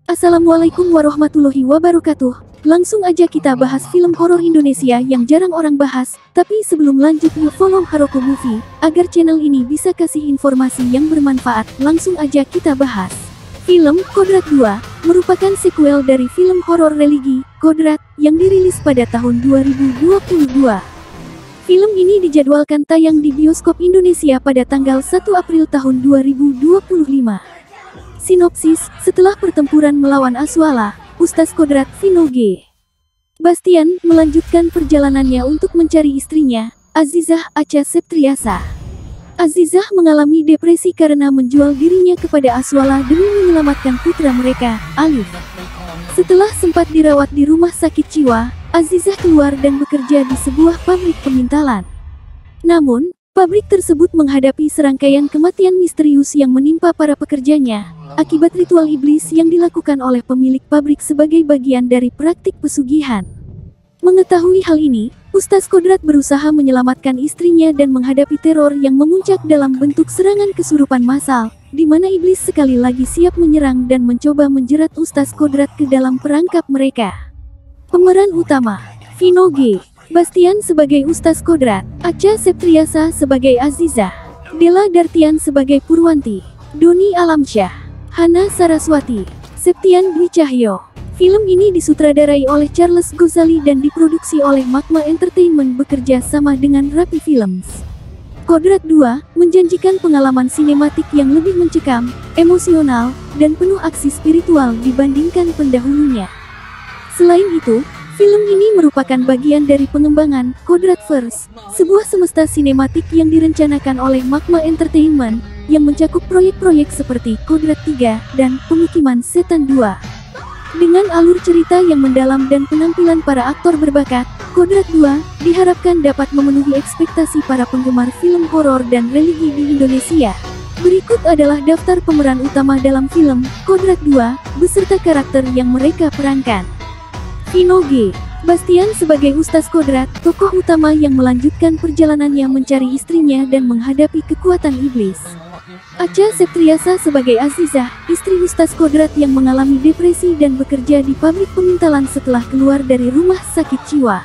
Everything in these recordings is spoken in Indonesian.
Assalamualaikum warahmatullahi wabarakatuh. Langsung aja kita bahas film horor Indonesia yang jarang orang bahas. Tapi sebelum lanjut, yuk follow Haroko Movie agar channel ini bisa kasih informasi yang bermanfaat. Langsung aja kita bahas. Film Kodrat 2 merupakan sequel dari film horor religi Kodrat yang dirilis pada tahun 2022. Film ini dijadwalkan tayang di bioskop Indonesia pada tanggal 1 April tahun 2025. Sinopsis, setelah pertempuran melawan Aswala, Ustaz Kodrat Vino G. Bastian melanjutkan perjalanannya untuk mencari istrinya, Azizah Acha Septriasa. Azizah mengalami depresi karena menjual dirinya kepada Aswala demi menyelamatkan putra mereka, Alif. Setelah sempat dirawat di rumah sakit jiwa, Azizah keluar dan bekerja di sebuah pabrik pemintalan. Namun, pabrik tersebut menghadapi serangkaian kematian misterius yang menimpa para pekerjanya, akibat ritual iblis yang dilakukan oleh pemilik pabrik sebagai bagian dari praktik pesugihan. Mengetahui hal ini, Ustaz Kodrat berusaha menyelamatkan istrinya dan menghadapi teror yang memuncak dalam bentuk serangan kesurupan massal, di mana iblis sekali lagi siap menyerang dan mencoba menjerat Ustaz Kodrat ke dalam perangkap mereka. Pemeran utama, Vino G. Bastian sebagai Ustaz Kodrat, Acha Septriasa sebagai Azizah, Della Dartian sebagai Purwanti, Doni Alamsyah, Hana Saraswati, Septian Dwi Cahyo. Film ini disutradarai oleh Charles Ghazali dan diproduksi oleh Magma Entertainment bekerja sama dengan Rapi Films. Kodrat 2 menjanjikan pengalaman sinematik yang lebih mencekam, emosional, dan penuh aksi spiritual dibandingkan pendahulunya. Selain itu, film ini merupakan bagian dari pengembangan Kodratverse, sebuah semesta sinematik yang direncanakan oleh Magma Entertainment, yang mencakup proyek-proyek seperti Kodrat 3 dan Pemukiman Setan 2. Dengan alur cerita yang mendalam dan penampilan para aktor berbakat, Kodrat 2 diharapkan dapat memenuhi ekspektasi para penggemar film horor dan religi di Indonesia. Berikut adalah daftar pemeran utama dalam film Kodrat 2 beserta karakter yang mereka perankan. Vino G. Bastian sebagai Ustaz Kodrat, tokoh utama yang melanjutkan perjalanannya mencari istrinya dan menghadapi kekuatan iblis. Acha Septriasa sebagai Azizah, istri Ustaz Kodrat yang mengalami depresi dan bekerja di pabrik pemintalan setelah keluar dari rumah sakit jiwa.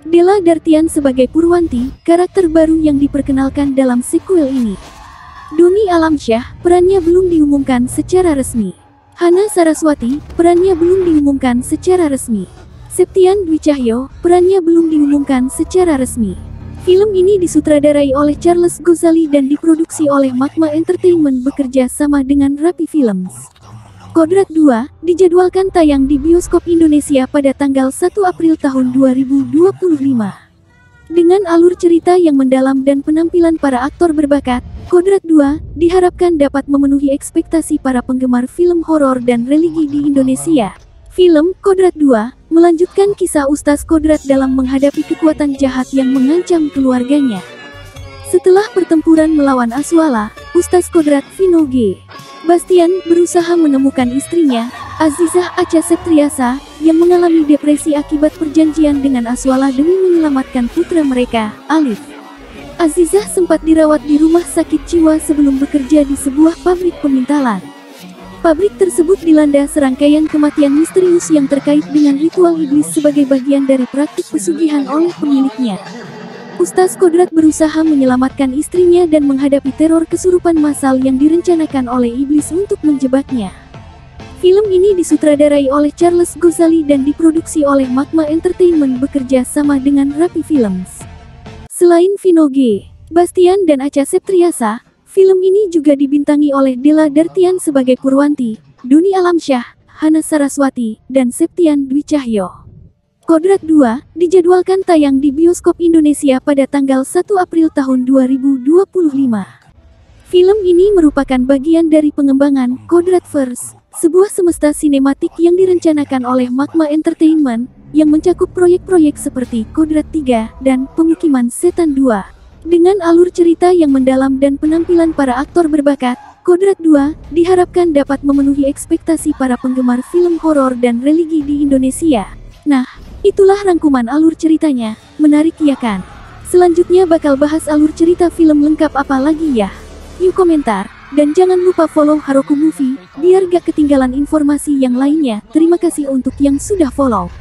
Della Dartian sebagai Purwanti, karakter baru yang diperkenalkan dalam sequel ini. Doni Alamsyah, perannya belum diumumkan secara resmi. Hana Saraswati, perannya belum diumumkan secara resmi. Septian Dwi Cahyo, perannya belum diumumkan secara resmi. Film ini disutradarai oleh Charles Ghazali dan diproduksi oleh Magma Entertainment bekerja sama dengan Rapi Films. Kodrat 2 dijadwalkan tayang di bioskop Indonesia pada tanggal 1 April tahun 2025. Dengan alur cerita yang mendalam dan penampilan para aktor berbakat, Kodrat 2 diharapkan dapat memenuhi ekspektasi para penggemar film horor dan religi di Indonesia. Film Kodrat 2 melanjutkan kisah Ustaz Kodrat dalam menghadapi kekuatan jahat yang mengancam keluarganya. Setelah pertempuran melawan Aswala, Ustaz Kodrat Vino G. Bastian berusaha menemukan istrinya, Azizah Acha Septriasa, yang mengalami depresi akibat perjanjian dengan Aswala demi menyelamatkan putra mereka, Alif. Azizah sempat dirawat di rumah sakit jiwa sebelum bekerja di sebuah pabrik pemintalan. Pabrik tersebut dilanda serangkaian kematian misterius yang terkait dengan ritual iblis sebagai bagian dari praktik pesugihan oleh pemiliknya. Ustaz Kodrat berusaha menyelamatkan istrinya dan menghadapi teror kesurupan massal yang direncanakan oleh iblis untuk menjebaknya. Film ini disutradarai oleh Charles Ghazali dan diproduksi oleh Magma Entertainment bekerja sama dengan Rapi Films. Selain Vino G. Bastian dan Acha Septriasa, film ini juga dibintangi oleh Della Dartian sebagai Purwanti, Doni Alamsyah, Hana Saraswati, dan Septian Dwi Cahyo. Kodrat 2 dijadwalkan tayang di bioskop Indonesia pada tanggal 1 April tahun 2025. Film ini merupakan bagian dari pengembangan Kodratverse, sebuah semesta sinematik yang direncanakan oleh Magma Entertainment, yang mencakup proyek-proyek seperti Kodrat 3 dan Pemukiman Setan 2. Dengan alur cerita yang mendalam dan penampilan para aktor berbakat, Kodrat 2 diharapkan dapat memenuhi ekspektasi para penggemar film horor dan religi di Indonesia. Nah, itulah rangkuman alur ceritanya. Menarik ya kan? Selanjutnya bakal bahas alur cerita film lengkap apa lagi ya? Yuk komentar. Dan jangan lupa follow Haroku Movie, biar gak ketinggalan informasi yang lainnya. Terima kasih untuk yang sudah follow.